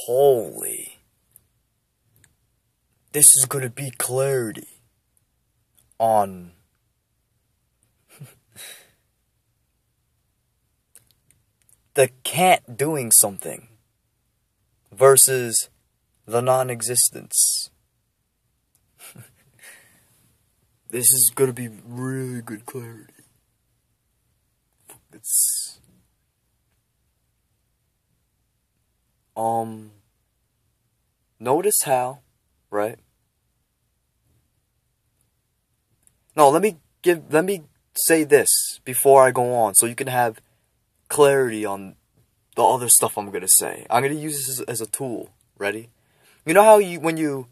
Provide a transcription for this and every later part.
Holy. This is gonna be clarity on the Cant doing something versus the non-existence. This is gonna be really good clarity. It's notice how, right? No, let me say this before I go on so you can have clarity on the other stuff I'm gonna say. I'm gonna use this as a tool. Ready? You know how when you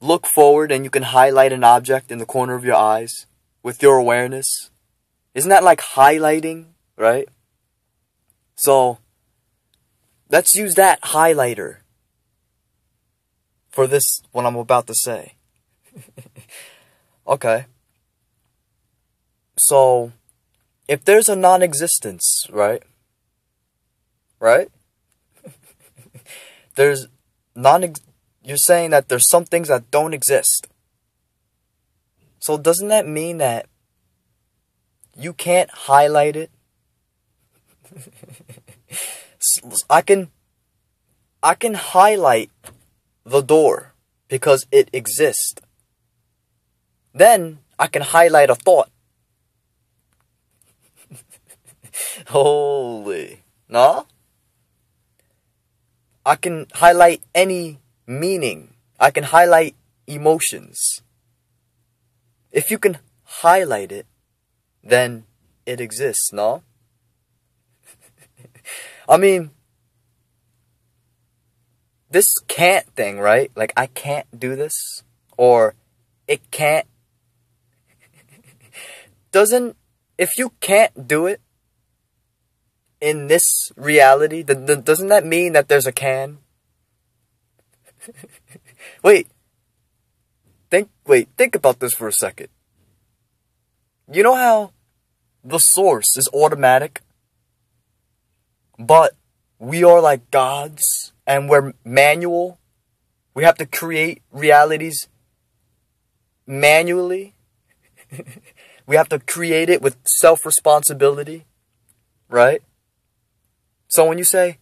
look forward and you can highlight an object in the corner of your eyes with your awareness? Isn't that like highlighting, right? So, let's use that highlighter for this, what I'm about to say. Okay. So, if there's a non-existence, right? Right? There's you're saying that there's some things that don't exist. So doesn't that mean that you can't highlight it? I can highlight the door because it exists. Then I can highlight a thought. Holy. No? I can highlight any meaning. I can highlight emotions. If you can highlight it, then it exists, no? I mean, this can't thing, right? Like, I can't do this, or it can't. If you can't do it in this reality, then doesn't that mean that there's a can? Wait, think about this for a second. You know how the source is automatic, but we are like gods and we're manual? We have to create realities manually. We have to create it with self-responsibility, right? So when you say,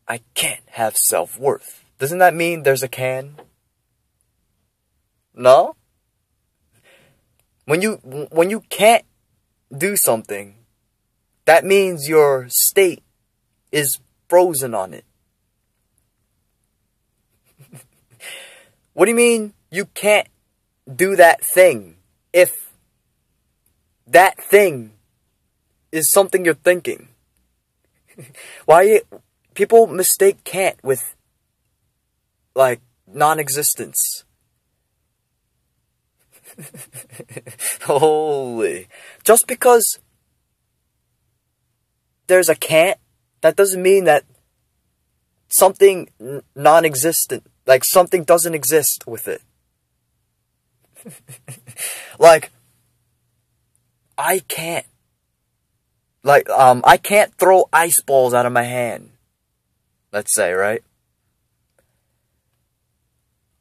I can't have self-worth, doesn't that mean there's a can? No? When you can't do something, that means your state is frozen on it. What do you mean you can't do that thing if that thing is something you're thinking? People mistake can't with, like, non-existence. Holy. Just because there's a can't, that doesn't mean that something non-existent, like something doesn't exist with it. Like, I can't throw ice balls out of my hand. Let's say, right?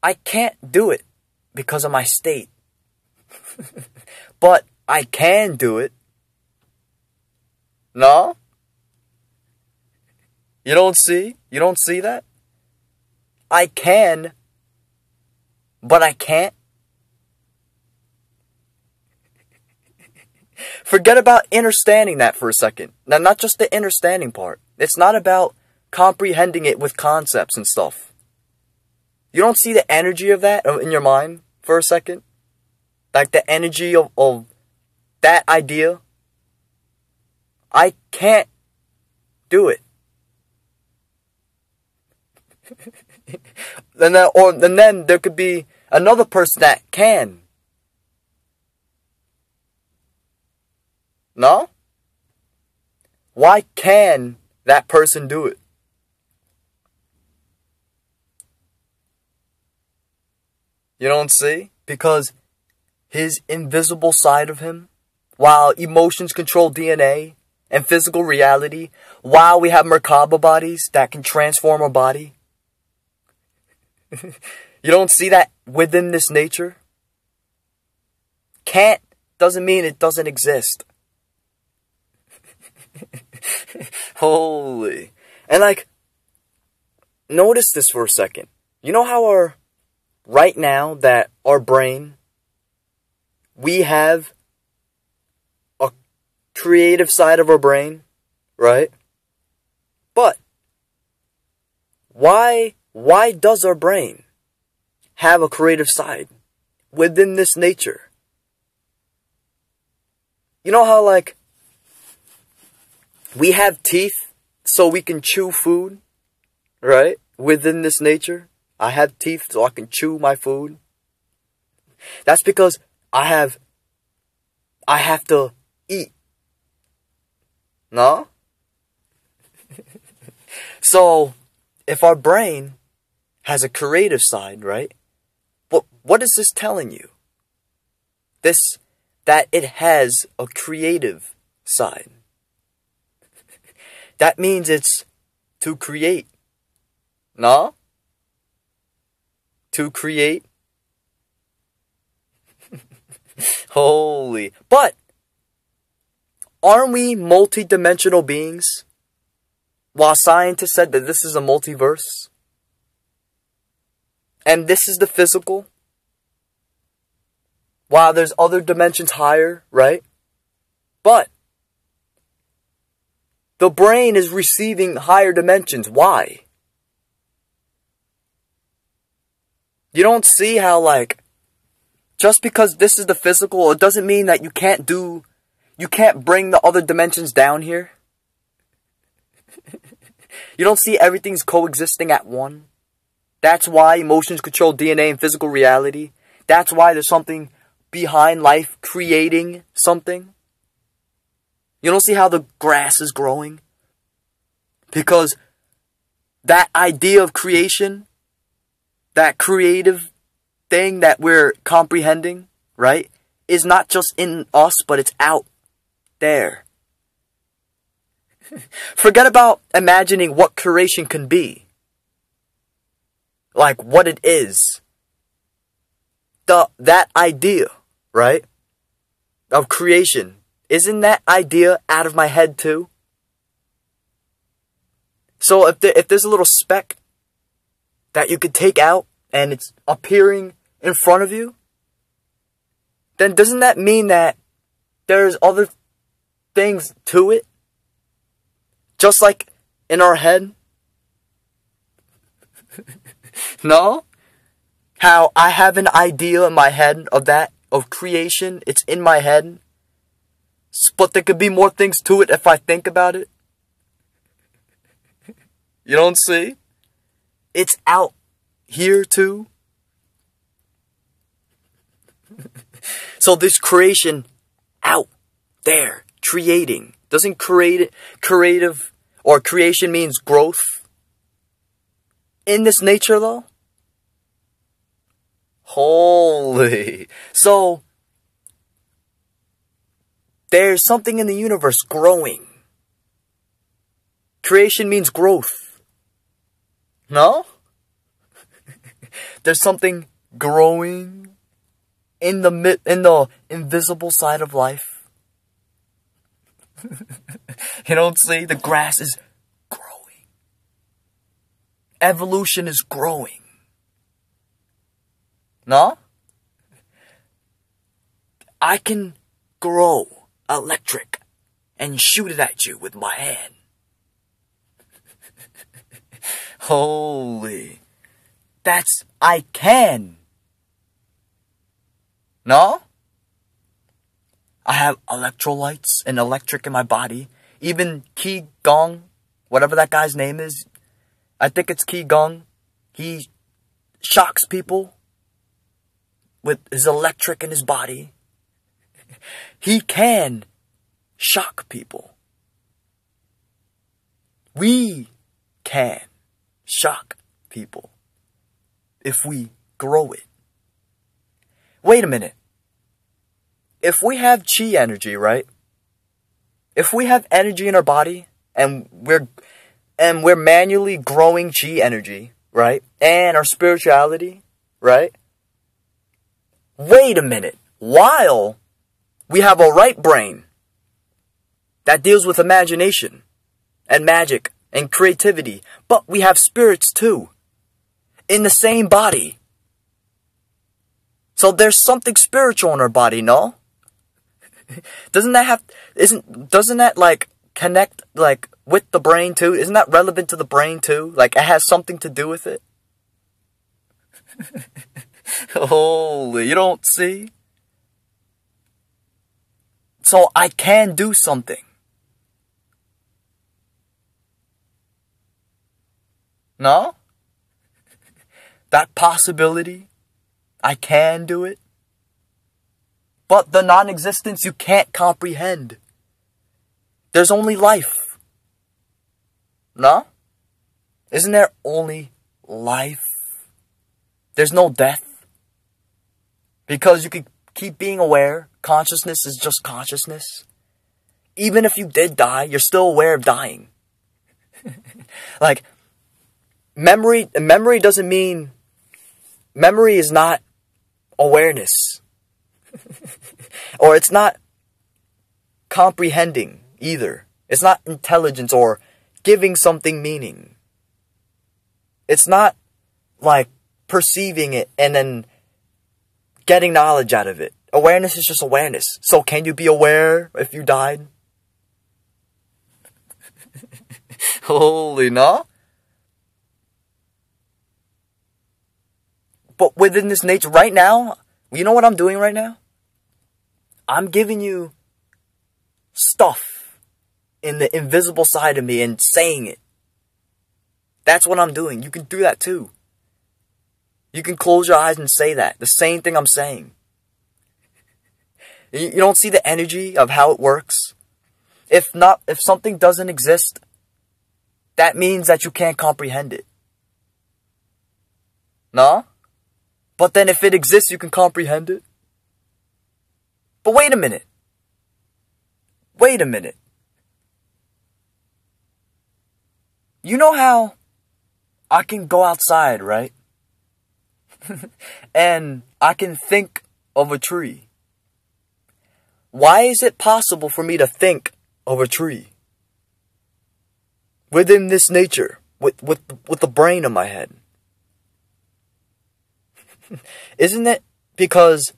I can't do it because of my state. But I can do it. No? You don't see? You don't see that? I can, but I can't. Forget about understanding that for a second. Now, not just the understanding part. It's not about comprehending it with concepts and stuff. You don't see the energy of that in your mind for a second? Like the energy of that idea? I can't do it. And then there could be another person that can. No? Why can that person do it? You don't see? Because his invisible side of him, while emotions control DNA and physical reality while we have Merkaba bodies that can transform our body? You don't see that within this nature? Can't doesn't mean it doesn't exist. Holy. And like, notice this for a second. You know how right now that our brain, we have a creative side of our brain, right? But why does our brain have a creative side within this nature? You know how like we have teeth so we can chew food, right? Within this nature. I have teeth so I can chew my food. That's because I have to eat. No? So, if our brain has a creative side, right? What is this telling you? That it has a creative side. That means it's to create. No? To create. Holy. But, aren't we multi-dimensional beings? While scientists said that this is a multiverse. And this is the physical. While there's other dimensions higher, right? But, the brain is receiving higher dimensions. Why? You don't see how, like, just because this is the physical, it doesn't mean that you can't bring the other dimensions down here. You don't see everything's coexisting at one. That's why emotions control DNA and physical reality. That's why there's something behind life creating something. You don't see how the grass is growing? Because that idea of creation, that creative thing that we're comprehending, right, is not just in us, but it's out there. Forget about imagining what creation can be. Like what it is. That idea, right, of creation, isn't that idea out of my head too? So if there's a little speck that you could take out and it's appearing in front of you, then doesn't that mean that there's other things to it? Just like in our head? No? How I have an idea in my head of creation. It's in my head. But there could be more things to it if I think about it. You don't see? It's out here too. So this creation out there, creating. Doesn't creative or creation means growth? In this nature though? Holy. So, there's something in the universe growing. Creation means growth. No? There's something growing in the invisible side of life. You don't see? The grass is growing. Evolution is growing. No? I can grow electric and shoot it at you with my hand. Holy. I can. No? I have electrolytes and electric in my body. Even Qi Gong, whatever that guy's name is, I think it's Qi Gong. He shocks people with his electric in his body. He can shock people. We can shock people if we grow it. Wait a minute. If we have chi energy, right? If we have energy in our body and we're manually growing chi energy, right? And our spirituality, right? Wait a minute. While we have a right brain that deals with imagination and magic and creativity, but we have spirits too in the same body. So there's something spiritual in our body, no? Doesn't that like connect like with the brain too? Isn't that relevant to the brain too? Like it has something to do with it? Holy, you don't see? So I can do something. No? That possibility, I can do it. But the non-existence you can't comprehend. There's only life. No? Isn't there only life? There's no death. Because you could keep being aware. Consciousness is just consciousness. Even if you did die, you're still aware of dying. Like, memory doesn't mean... Memory is not awareness. Or it's not comprehending either. It's not intelligence or giving something meaning. It's not like perceiving it and then getting knowledge out of it. Awareness is just awareness. So can you be aware if you died? Holy no? But within this nature, right now, you know what I'm doing right now? I'm giving you stuff in the invisible side of me and saying it. That's what I'm doing. You can do that too. You can close your eyes and say that. The same thing I'm saying. You don't see the energy of how it works? If something doesn't exist, that means that you can't comprehend it. No? But then if it exists, you can comprehend it. But wait a minute. Wait a minute. You know how I can go outside, right? And I can think of a tree. Why is it possible for me to think of a tree? Within this nature, with the brain in my head. Isn't it because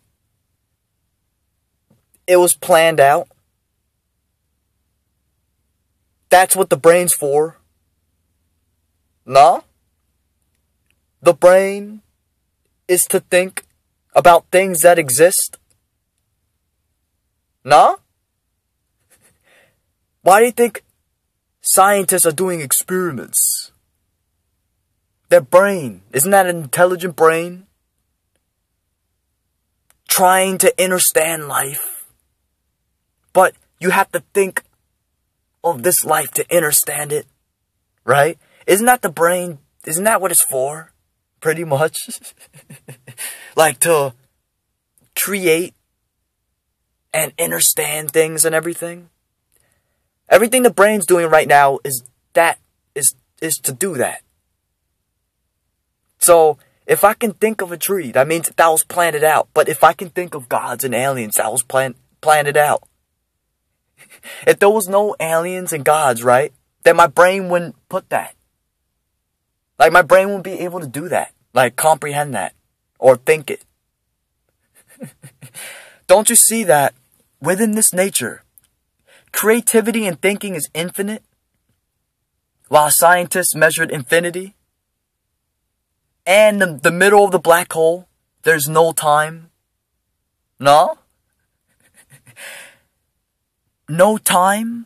it was planned out? That's what the brain's for. No? The brain is to think about things that exist. No? Why do you think scientists are doing experiments? Their brain, isn't that an intelligent brain? Trying to understand life. But you have to think of this life to understand it. Right? Isn't that the brain? Isn't that what it's for? Pretty much. Like to create and understand things and everything. Everything the brain's doing right now is to do that. So, if I can think of a tree, that means that was planned out. But if I can think of gods and aliens, that was planned out. If there was no aliens and gods, right, then my brain wouldn't put that. Like, my brain wouldn't be able to do that. Like, comprehend that. Or think it. Don't you see that within this nature, creativity and thinking is infinite? While scientists measured infinity? And the middle of the black hole, there's no time. No? No time?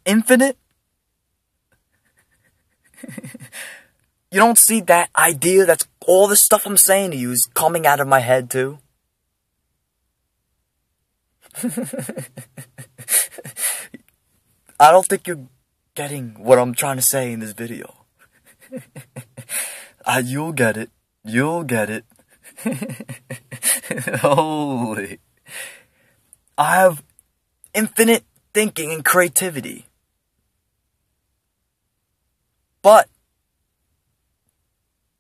Infinite? You don't see that idea? That's all the stuff I'm saying to you is coming out of my head too. I don't think you're getting what I'm trying to say in this video. You'll get it. You'll get it. Holy. I have infinite thinking and creativity. But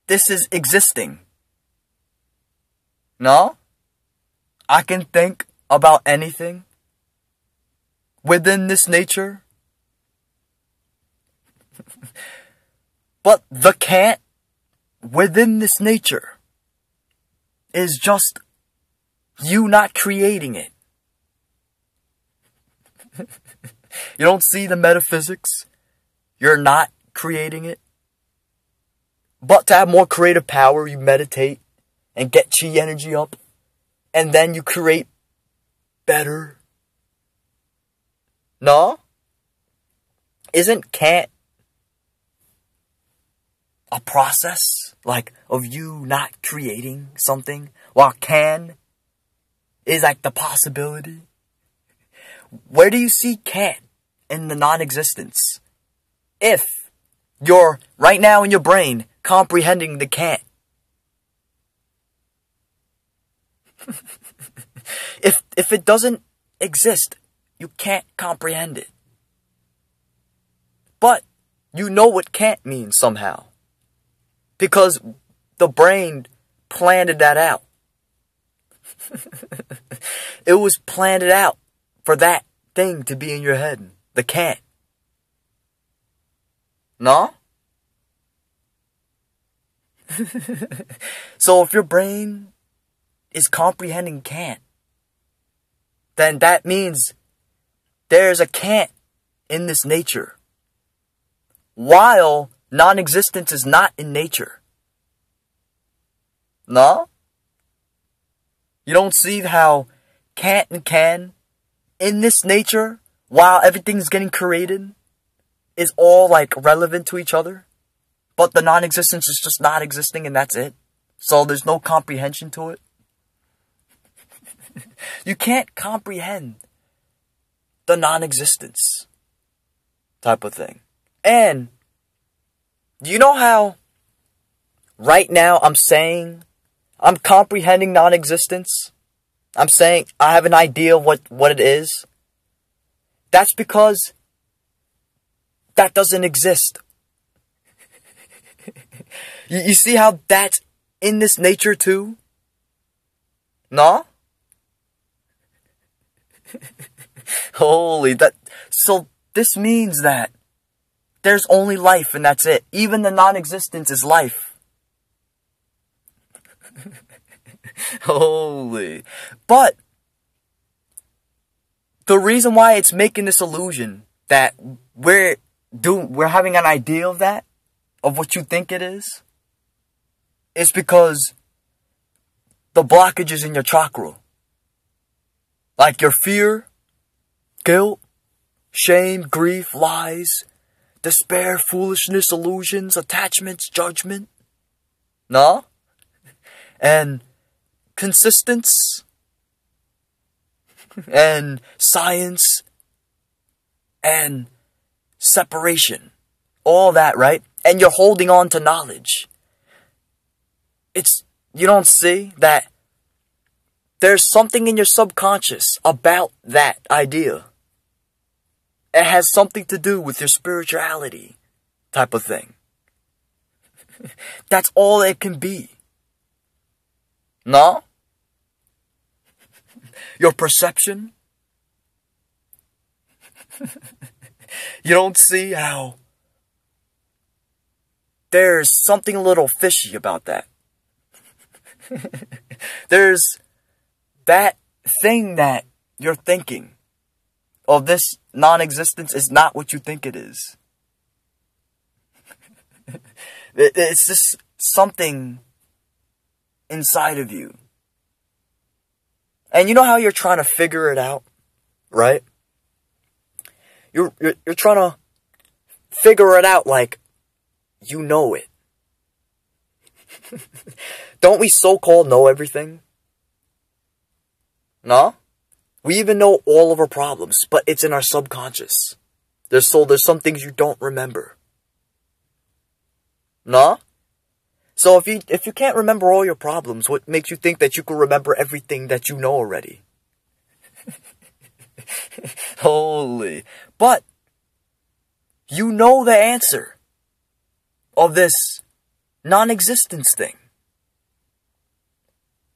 this is existing. No? I can think about anything within this nature. But the Cant within this nature is just you not creating it. You don't see the metaphysics? You're not creating it. But to have more creative power, you meditate and get chi energy up. And then you create better. No? Isn't Cant a process, like, of you not creating something? While can is like the possibility. Where do you see Cant in the non-existence? If you're right now in your brain comprehending the Cant. If it doesn't exist, you can't comprehend it. But you know what Cant means somehow. Because the brain planned that out. It was planned out for that thing to be in your head. The Cant. No? So if your brain is comprehending Cant, then that means there's a Cant in this nature. While non-existence is not in nature. No? You don't see how Cant and can in this nature, while everything's getting created, is all like relevant to each other? But the non-existence is just not existing and that's it. So there's no comprehension to it. You can't comprehend the non-existence type of thing. And do you know how right now I'm saying I'm comprehending non-existence? I'm saying I have an idea of what it is. That's because that doesn't exist. You see how that's in this nature too? No? Holy, so this means that there's only life and that's it. Even the non-existence is life. Holy. But the reason why it's making this illusion that we're having an idea of that, of what you think it is because the blockages in your chakra. Like your fear, guilt, shame, grief, lies, despair, foolishness, illusions, attachments, judgment. No? And consistence. And science. And separation. All that, right? And you're holding on to knowledge. You don't see that there's something in your subconscious about that idea. It has something to do with your spirituality type of thing. That's all it can be. No? Your perception. You don't see how there's something a little fishy about that. There's that thing that you're thinking of this non-existence is not what you think it is. It's just something inside of you. And you know how you're trying to figure it out, right? You're trying to figure it out like you know it. Don't we so-called know everything? No? We even know all of our problems, but it's in our subconscious. There's some things you don't remember. No? So if you can't remember all your problems, what makes you think that you can remember everything that you know already? Holy. But you know the answer of this non-existence thing.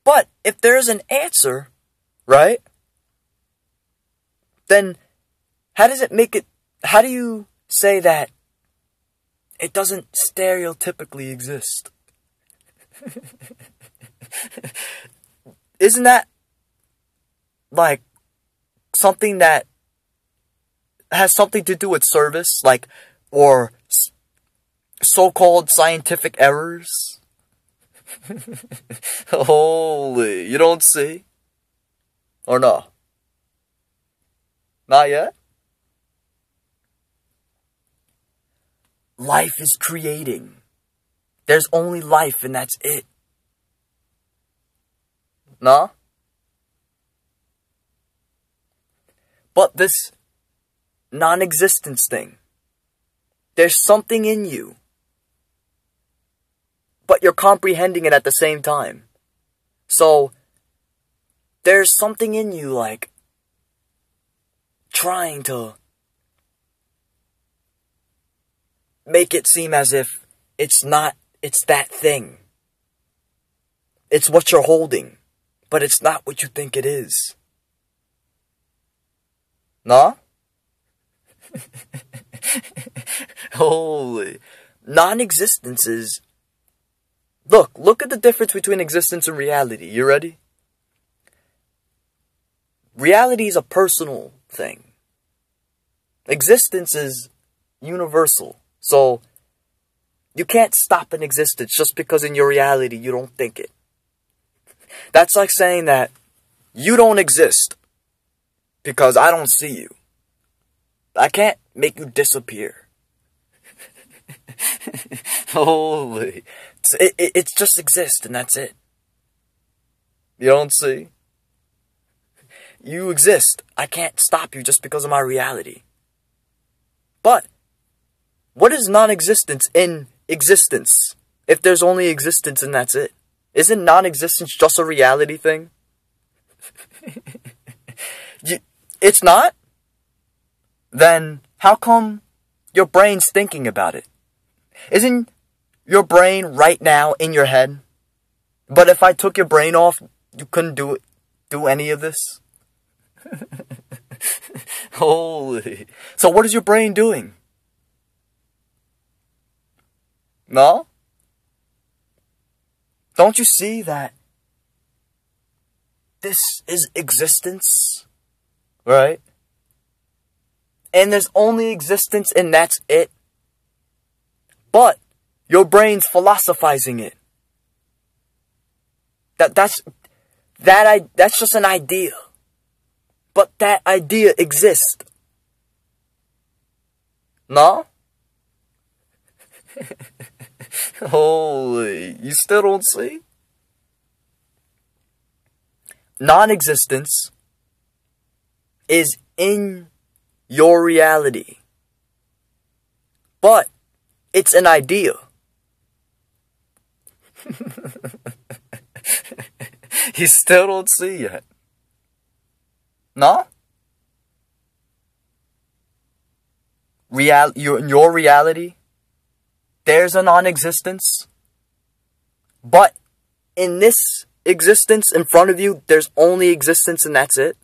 But if there's an answer, right? Then how do you say that it doesn't stereotypically exist? Isn't that like something that has something to do with service, like, or so-called scientific errors? Holy, you don't see? Or no? Not yet? Life is creating. There's only life and that's it. No? But this non-existence thing, there's something in you, but you're comprehending it at the same time. So, there's something in you like trying to make it seem as if it's that thing. It's what you're holding, but it's not what you think it is. No? Holy. Non-existence is... Look at the difference between existence and reality. You ready? Reality is a personal thing. Existence is universal. So, you can't stop an existence just because in your reality you don't think it. That's like saying that you don't exist because I don't see you. I can't make you disappear. Holy. It's just exist and that's it. You don't see? You exist. I can't stop you just because of my reality. But, what is non-existence in existence? If there's only existence and that's it. Isn't non-existence just a reality thing? It's not? Then how come your brain's thinking about it? Isn't your brain right now in your head? But if I took your brain off, you couldn't do any of this? Holy. So what is your brain doing? No? Don't you see that this is existence? Right? And there's only existence and that's it. But your brain's philosophizing it. That's just an idea. But that idea exists. No? Holy, you still don't see? Non-existence is in your reality. But it's an idea. You still don't see yet. No? Your reality, there's a non-existence. But in this existence in front of you, there's only existence and that's it.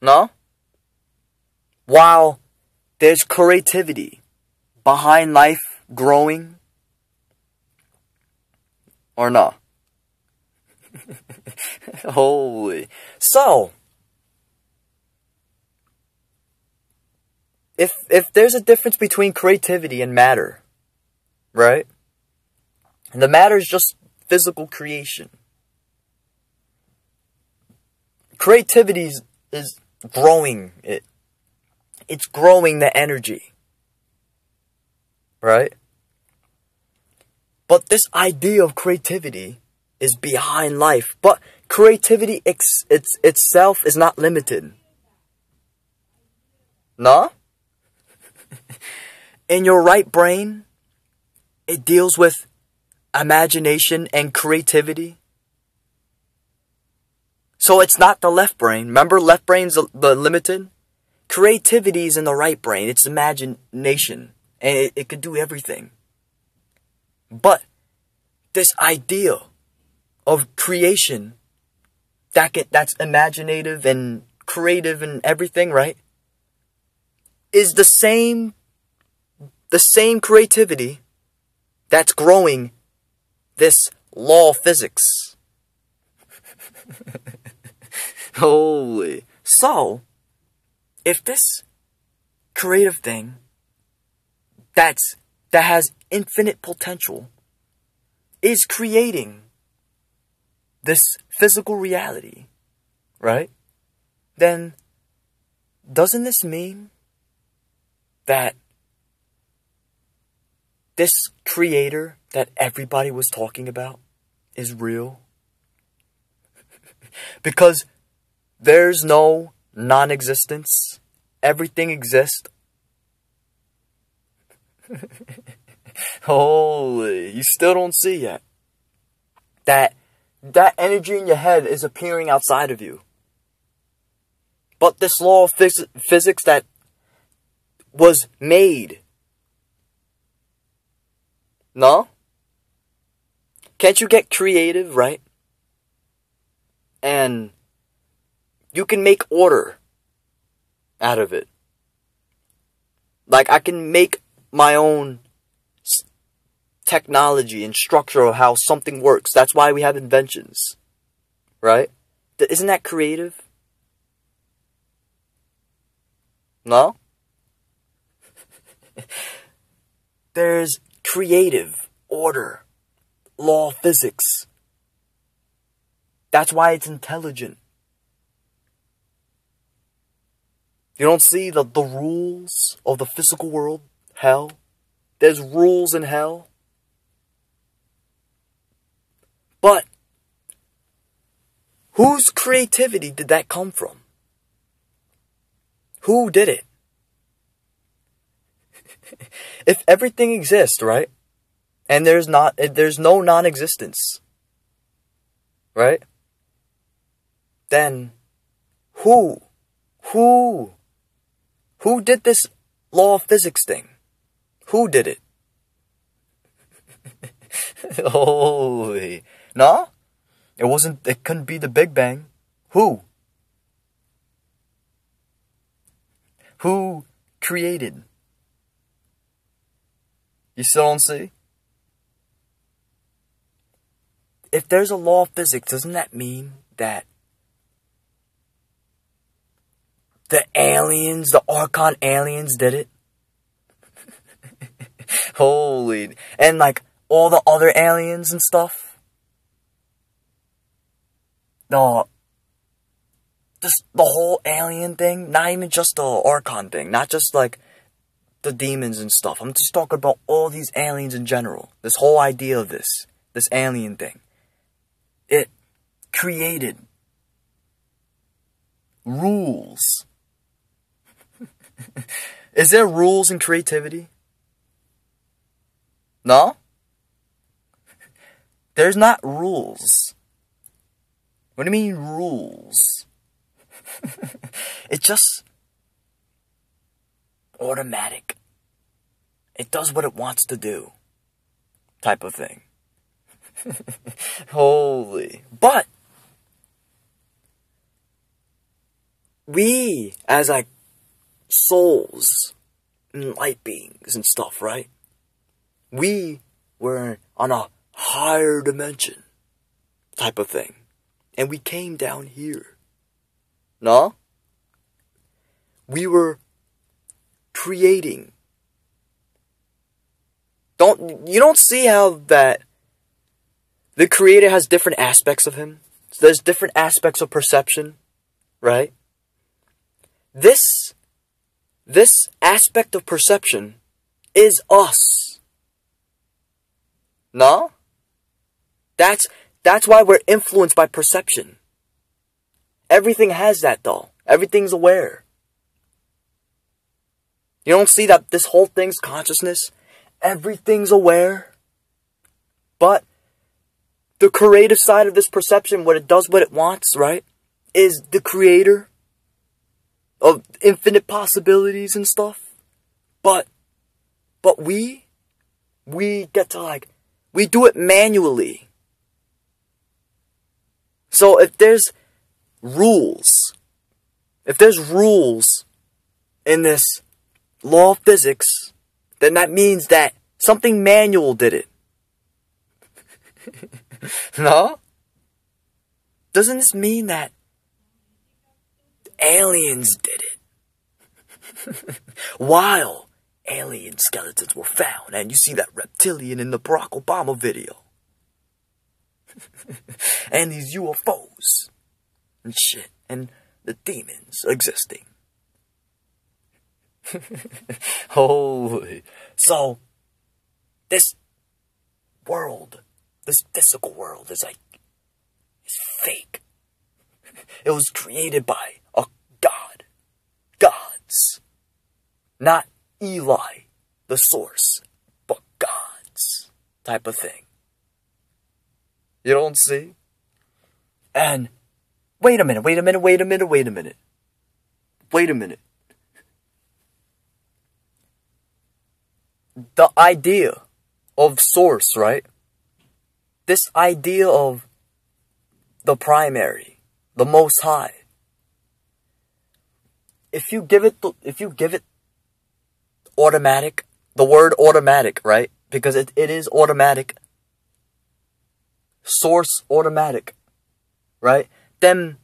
No? While there's creativity behind life growing. Or no? Holy. So, if there's a difference between creativity and matter, right? And the matter is just physical creation. Creativity is growing it. It's growing the energy. Right? But this idea of creativity is behind life. But creativity itself is not limited. No? In your right brain, it deals with imagination and creativity. So it's not the left brain. Remember, left brain's the limited? Creativity is in the right brain. It's imagination. And it could do everything. But this idea of creation, that's imaginative and creative and everything, right? Is the same creativity that's growing this law of physics. Holy. So, if this creative thing that has infinite potential is creating this physical reality, right? Then doesn't this mean that this creator that everybody was talking about is real? Because there's no non-existence. Everything exists. Holy, you still don't see yet that energy in your head is appearing outside of you. But this law of physics that was made. No? Can't you get creative, right? And you can make order out of it. Like, I can make my own technology and structure of how something works. That's why we have inventions. Right? Isn't that creative? No? There's creative order, law of physics. That's why it's intelligent. You don't see the rules of the physical world? Hell? There's rules in hell. But whose creativity did that come from? Who did it? If everything exists, right? And there's no non-existence, right? Then who did this law of physics thing? Who did it? Holy. No? It couldn't be the Big Bang. Who? Who created? You still don't see? If there's a law of physics, doesn't that mean that the aliens, the Archon aliens did it? Holy. And like all the other aliens and stuff? The whole alien thing? Not even just the Archon thing. Not just like the demons and stuff. I'm just talking about all these aliens in general. This whole idea of this alien thing. It created rules. Is there rules in creativity? No? There's not rules. What do you mean rules? It's just automatic. It does what it wants to do. Type of thing. Holy. But we, as like souls and light beings and stuff, right? We were on a higher dimension type of thing. And we came down here. No? We were creating. You don't see how that the creator has different aspects of him? So there's different aspects of perception, right? This aspect of perception is us. No? That's why we're influenced by perception. Everything has that though. Everything's aware. You don't see that this whole thing's consciousness? Everything's aware. But the creative side of this perception, when it does what it wants, right? is the creator of infinite possibilities and stuff. But we get to we do it manually. So if there's rules in this law of physics, then that means that something manual did it. No? Doesn't this mean that aliens did it? While alien skeletons were found, and you see that reptilian in the Barack Obama video. And these UFOs and shit, and the demons existing. Holy. So, this world, this physical world is fake. It was created by a god. Gods. Not Eli, the source, but gods type of thing. You don't see? And wait a minute. The idea of source, right? This idea of the primary, the most high. If you give it automatic, the word automatic, right? Because it is automatic. Source automatic, right? Then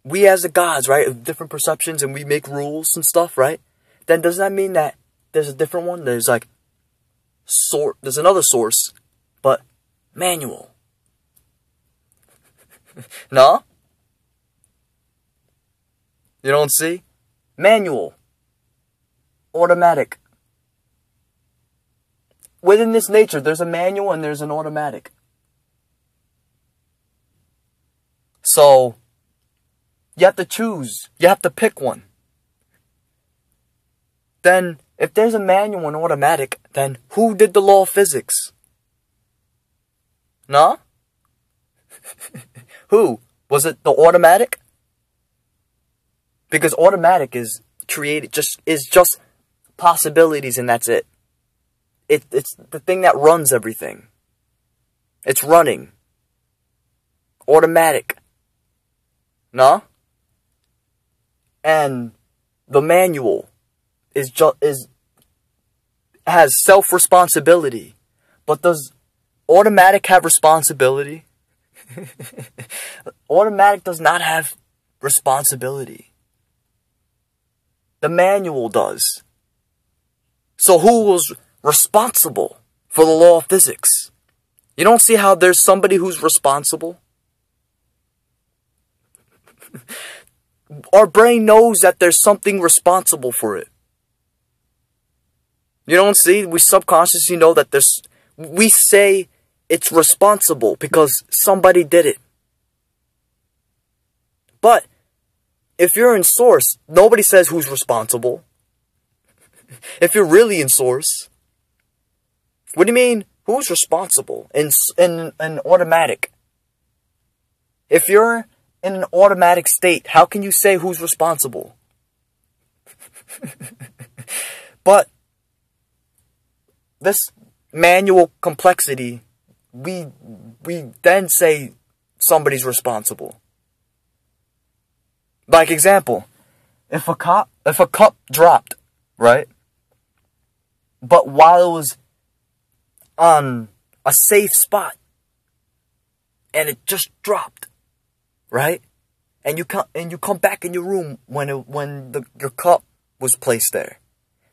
we as the gods, right, have different perceptions and we make rules and stuff, right? Then does that mean that there's a different one? There's there's another source, but manual. No? You don't see? Manual. Automatic. Within this nature, there's a manual and there's an automatic. So, you have to choose. You have to pick one. Then, if there's a manual and automatic, then who did the law of physics? No? Who? Was it the automatic? Because automatic is created, just possibilities and that's it. It's the thing that runs everything. It's running. Automatic. No? And the manual has self-responsibility. But does automatic have responsibility? Automatic does not have responsibility. The manual does. So who was responsible for the law of physics? You don't see how there's somebody who's responsible? Our brain knows that there's something responsible for it. You don't see? We subconsciously know that we say it's responsible because somebody did it. But if you're in source, nobody says who's responsible. If you're really in source, what do you mean? Who's responsible in automatic? If you're in an automatic state, how can you say who's responsible? But this manual complexity, we then say somebody's responsible. Like example, if a cup dropped, right? But while it was on a safe spot and it just dropped, right? And you come back in your room when your cup was placed there.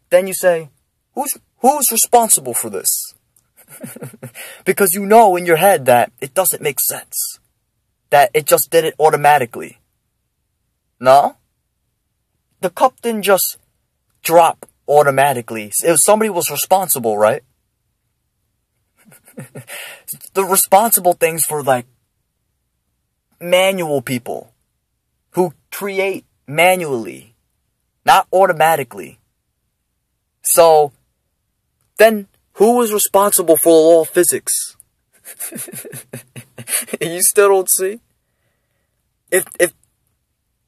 Then you say, who's responsible for this? Because you know in your head that it doesn't make sense. That it just did it automatically. No? The cup didn't just drop automatically. Somebody was responsible, right? The responsible things for manual people who create manually, not automatically. So, then who was responsible for the law of physics? You still don't see? If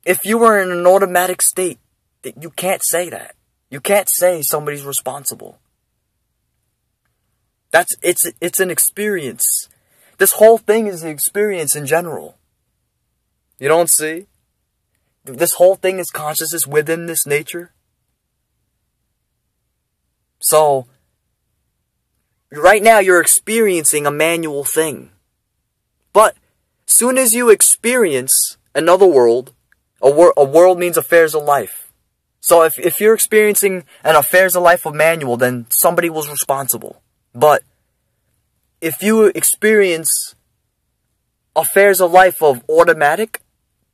if you were in an automatic state, you can't say that. You can't say somebody's responsible. It's an experience. This whole thing is an experience in general. You don't see? This whole thing is consciousness within this nature. So, right now you're experiencing a manual thing. But, soon as you experience another world, a world means affairs of life. So if you're experiencing an affairs of life of manual, then somebody was responsible. But, if you experience affairs of life of automatic,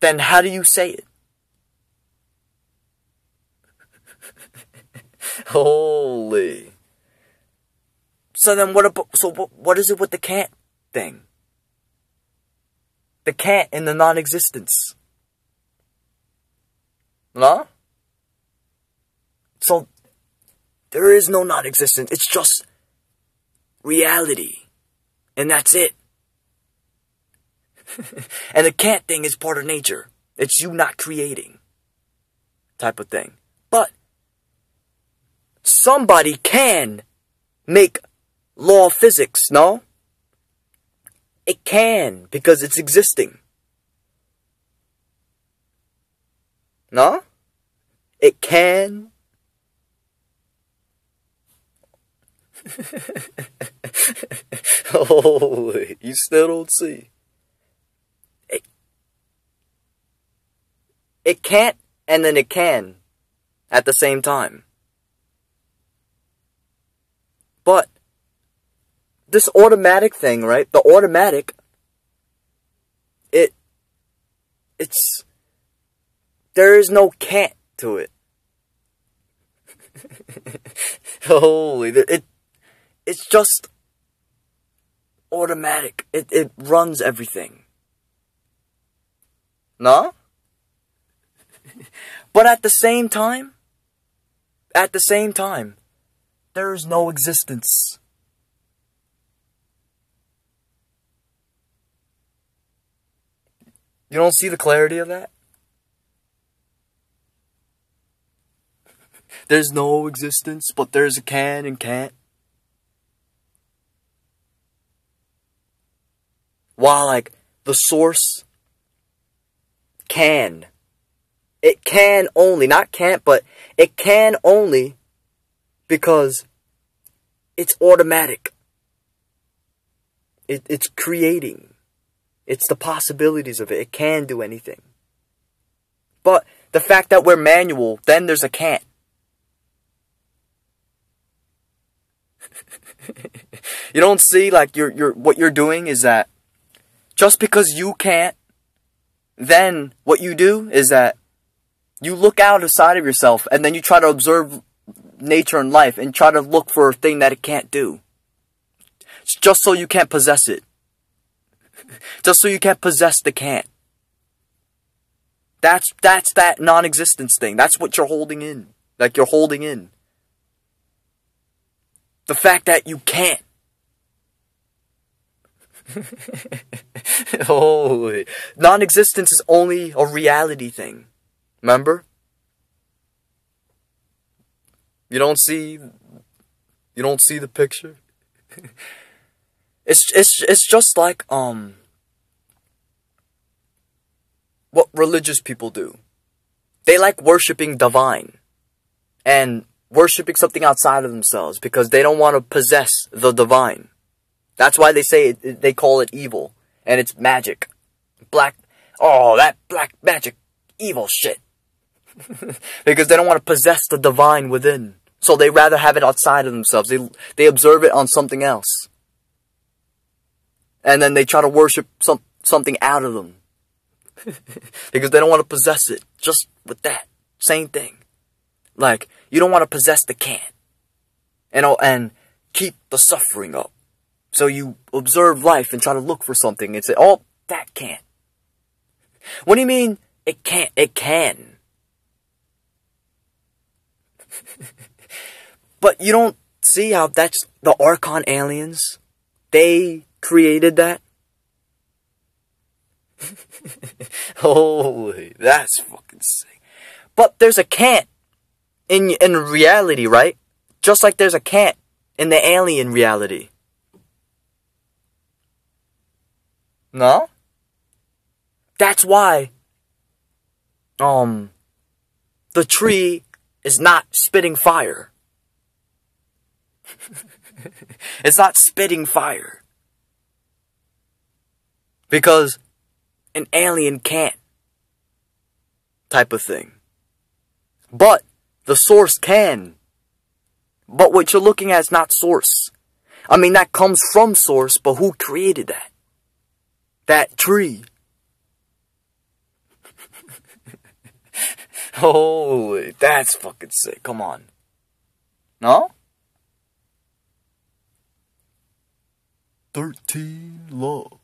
then how do you say it? Holy. So then what is it with the Cant thing? The Cant in the non-existence. No? So there is no non-existence. It's just reality. And that's it. And the Cant thing is part of nature. It's you not creating. Type of thing. But somebody can make law of physics, no? It can, because it's existing. No? It can. Holy, you still don't see. It can't, and then it can, at the same time. But, this automatic thing, right? The automatic, there is no Cant to it. Holy, it's just automatic. It runs everything. No? But at the same time, there is no existence. You don't see the clarity of that? There's no existence, but there's a can and can't. While, like, the source can. It can only, not can't, but it can only because it's automatic. It's creating. It's the possibilities of it. It can do anything. But the fact that we're manual, then there's a can't. You don't see, like, what you're doing is that just because you can't, then what you do is that you look outside of yourself and then you try to observe nature and life and try to look for a thing that it can't do. Just so you can't possess it. Just so you can't possess the can't. That's that non-existence thing. That's what you're holding in. Like you're holding in. The fact that you can't. Holy. Non-existence is only a reality thing. Remember? You don't see the picture? It's just like what religious people do. They like worshiping divine and worshiping something outside of themselves because they don't want to possess the divine. That's why they say they call it evil and it's magic. That black magic evil shit. Because they don't want to possess the divine within. So they rather have it outside of themselves. They observe it on something else. And then they try to worship something out of them. Because they don't want to possess it. Just with that. Same thing. Like, you don't want to possess the can't. And keep the suffering up. So you observe life and try to look for something and say, oh, that can't. What do you mean, it can't? It can. But you don't see how that's the Archon aliens? They created that. Holy, that's fucking sick. But there's a Cant in reality, right? Just like there's a Cant in the alien reality. No? That's why, the tree is not spitting fire. It's not spitting fire. Because an alien can't. Type of thing. But the source can. But what you're looking at is not source. I mean, that comes from source, but who created that? That tree. Holy, that's fucking sick. Come on. No? 13 Love.